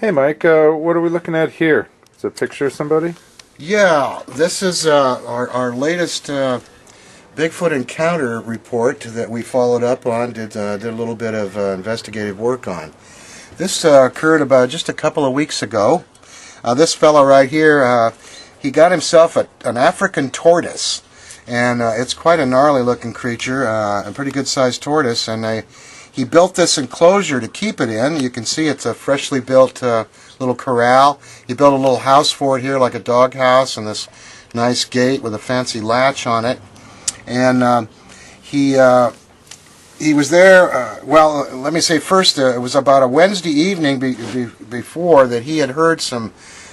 Hey Mike, what are we looking at here? Is it a picture of somebody? Yeah, this is our latest Bigfoot encounter report that we followed up on, did a little bit of investigative work on. This occurred about just a couple of weeks ago. This fellow right here, he got himself an African tortoise, and it's quite a gnarly looking creature, a pretty good sized tortoise, and he built this enclosure to keep it in. You can see it's a freshly built little corral. He built a little house for it here, like a dog house, and this nice gate with a fancy latch on it. And he was there, well, let me say first, it was about a Wednesday evening before that he had heard some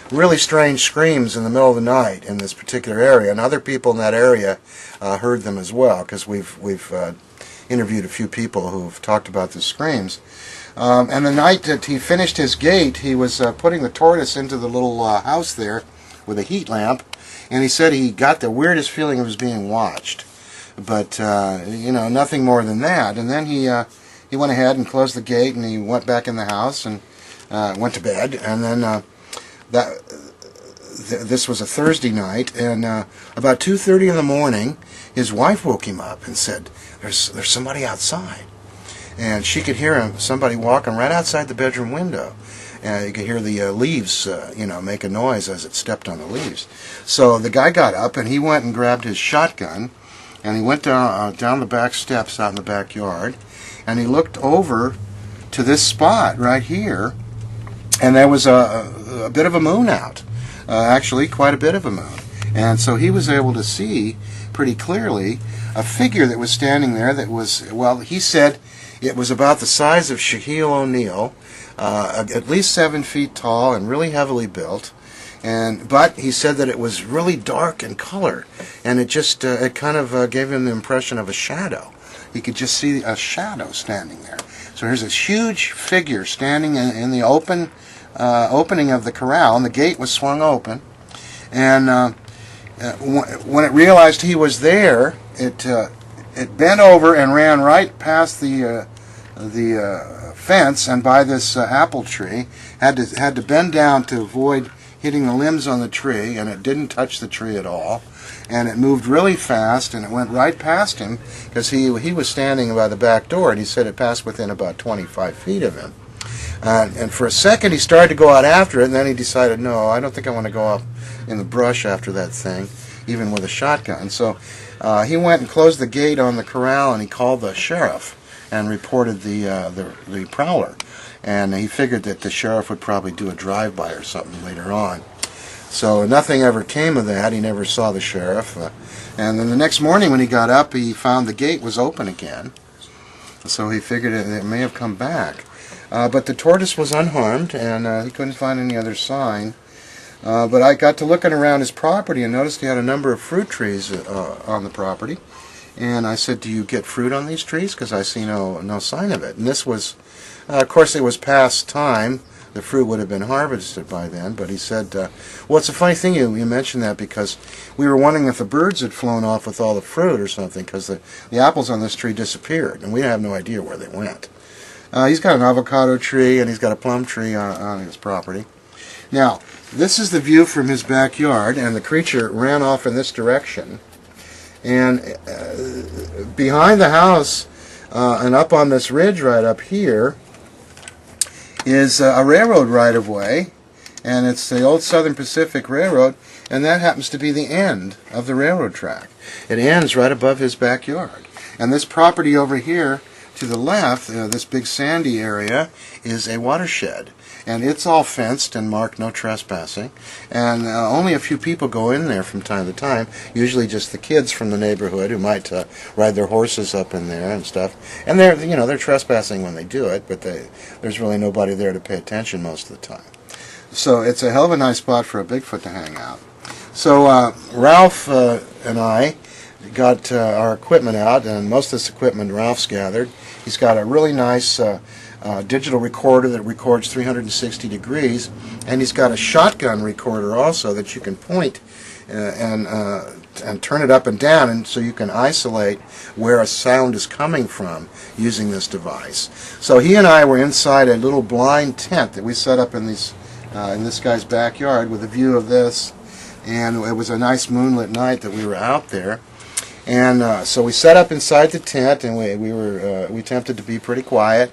really strange screams in the middle of the night in this particular area, and other people in that area heard them as well, because we've interviewed a few people who've talked about the screams. And the night that he finished his gate, he was putting the tortoise into the little house there with a heat lamp, and he said he got the weirdest feeling of his being watched. But, nothing more than that. And then he went ahead and closed the gate, and he went back in the house and went to bed. And then this was a Thursday night, and about 2:30 in the morning, his wife woke him up and said, there's somebody outside. And she could hear somebody walking right outside the bedroom window. And you could hear the leaves, make a noise as it stepped on the leaves. So the guy got up, and he went and grabbed his shotgun, and he went down the back steps out in the backyard, and he looked over to this spot right here, and there was a bit of a moon out. Actually, quite a bit of a moon. And so he was able to see pretty clearly a figure that was standing there that was, well, he said it was about the size of Shaquille O'Neal, at least 7 feet tall and really heavily built. But he said that it was really dark in color, and it just it kind of gave him the impression of a shadow. He could just see a shadow standing there. So here's this huge figure standing in the opening of the corral, and the gate was swung open. And when it realized he was there, it bent over and ran right past the fence and by this apple tree. Had to bend down to avoid hitting the limbs on the tree, and it didn't touch the tree at all. And it moved really fast, and it went right past him, because he was standing by the back door, and he said it passed within about 25 feet of him. And for a second he started to go out after it, and then he decided, no, I don't think I want to go up in the brush after that thing, even with a shotgun. So he went and closed the gate on the corral, and he called the sheriff and reported the prowler. And he figured that the sheriff would probably do a drive-by or something later on. So nothing ever came of that. He never saw the sheriff. And then the next morning when he got up, he found the gate was open again. So he figured it may have come back. But the tortoise was unharmed, and he couldn't find any other sign. But I got to looking around his property and noticed he had a number of fruit trees on the property. And I said, do you get fruit on these trees? Because I see no sign of it. And this was, of course, it was past time. The fruit would have been harvested by then. But he said, well, it's a funny thing you mentioned that, because we were wondering if the birds had flown off with all the fruit or something, because the apples on this tree disappeared, and we have no idea where they went. He's got an avocado tree, and he's got a plum tree on his property. Now, this is the view from his backyard, and the creature ran off in this direction. And behind the house and up on this ridge right up here is a railroad right-of-way, and it's the old Southern Pacific Railroad, and that happens to be the end of the railroad track. It ends right above his backyard. And this property over here to the left, this big sandy area, is a watershed. And it's all fenced and marked no trespassing. And only a few people go in there from time to time, usually just the kids from the neighborhood who might ride their horses up in there and stuff. And they're trespassing when they do it, but there's really nobody there to pay attention most of the time. So it's a hell of a nice spot for a Bigfoot to hang out. So Ralph and I got our equipment out, and most of this equipment Ralph's gathered. He's got a really nice digital recorder that records 360 degrees, and he's got a shotgun recorder also that you can point and turn it up and down, and so you can isolate where a sound is coming from using this device. So he and I were inside a little blind tent that we set up in this guy's backyard with a view of this, and it was a nice moonlit night that we were out there. And so we set up inside the tent, and we attempted to be pretty quiet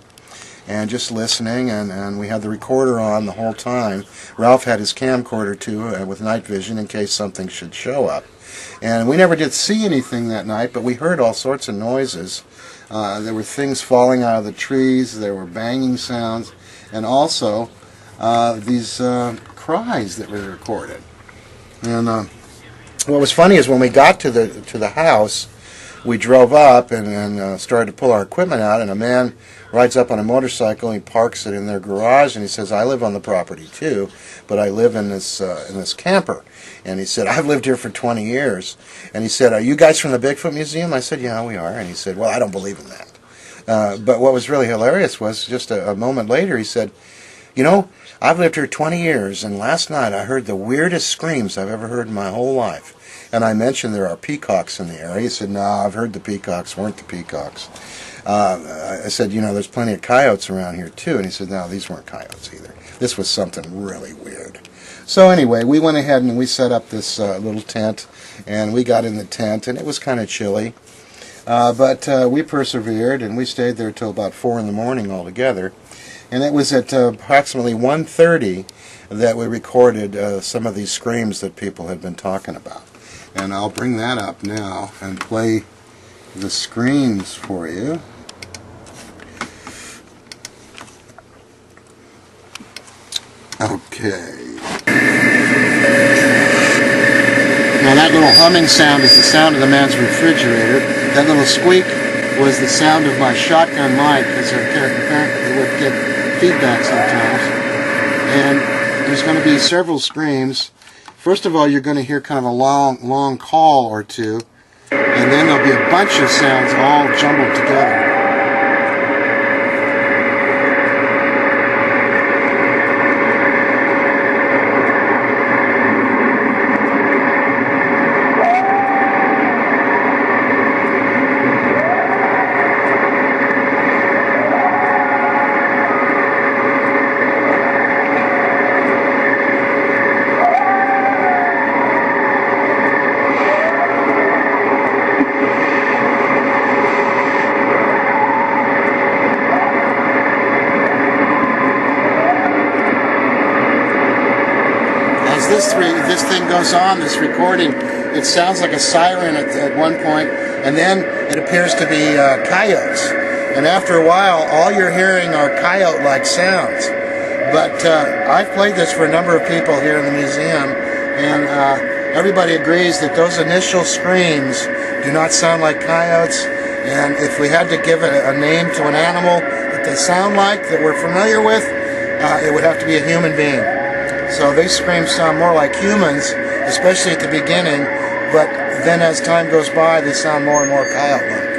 and just listening, and we had the recorder on the whole time. Ralph had his camcorder too with night vision in case something should show up. And we never did see anything that night, but we heard all sorts of noises. There were things falling out of the trees, there were banging sounds, and also these cries that were recorded. And what was funny is when we got to the house, we drove up and started to pull our equipment out, and a man rides up on a motorcycle, and he parks it in their garage, and he says, "I live on the property too, but I live in this camper." And he said, "I've lived here for 20 years. And he said, "Are you guys from the Bigfoot Museum?" I said, "Yeah, we are." And he said, "Well, I don't believe in that." But what was really hilarious was just a moment later, he said, "You know, I've lived here 20 years, and last night I heard the weirdest screams I've ever heard in my whole life." And I mentioned there are peacocks in the area. He said, "No, I've heard the peacocks weren't the peacocks." I said, "You know, there's plenty of coyotes around here too." And he said, "No, these weren't coyotes either. This was something really weird." So anyway, we went ahead and we set up this little tent, and we got in the tent, and it was kind of chilly. But we persevered, and we stayed there till about 4 in the morning altogether. And it was at approximately 1:30 that we recorded some of these screams that people had been talking about. And I'll bring that up now and play the screams for you. Okay. Now that little humming sound is the sound of the man's refrigerator. That little squeak was the sound of my shotgun mic, because apparently it would get feedback sometimes. And there's going to be several screams. First of all, you're going to hear kind of a long call or two, and then there'll be a bunch of sounds all jumbled together. This thing goes on, this recording, it sounds like a siren at one point, and then it appears to be coyotes. And after a while, all you're hearing are coyote-like sounds. But I've played this for a number of people here in the museum, and everybody agrees that those initial screams do not sound like coyotes. And if we had to give a name to an animal that they sound like, that we're familiar with, it would have to be a human being. So these screams sound more like humans, especially at the beginning, but then as time goes by, they sound more and more coyote-like.